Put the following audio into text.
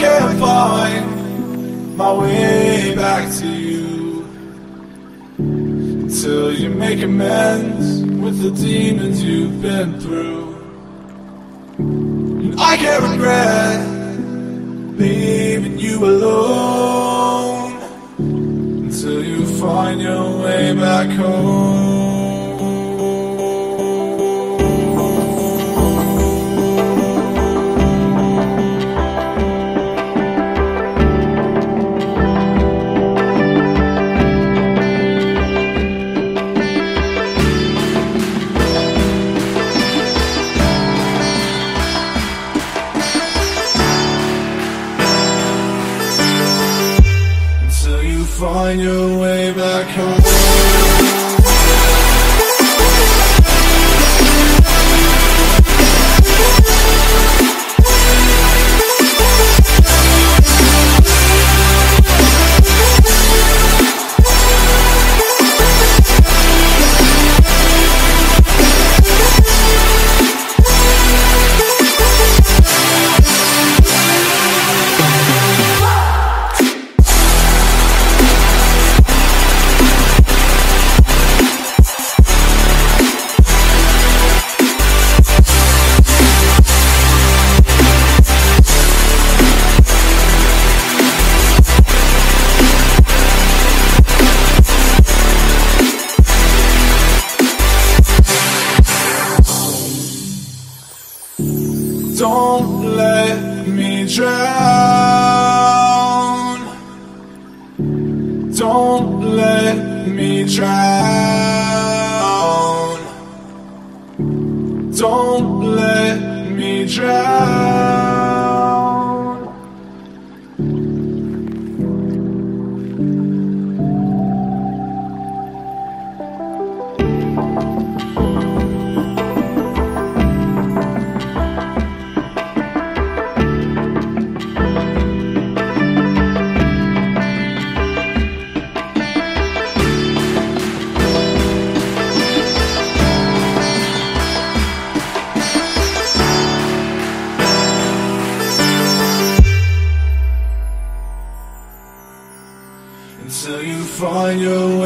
can't find my way back to you until you make amends with the demons you've been through. And I can't regret leaving you alone until you find your way back home. Find your way back home. Don't let me drown. Don't let me drown. Don't let me drown. Until you find your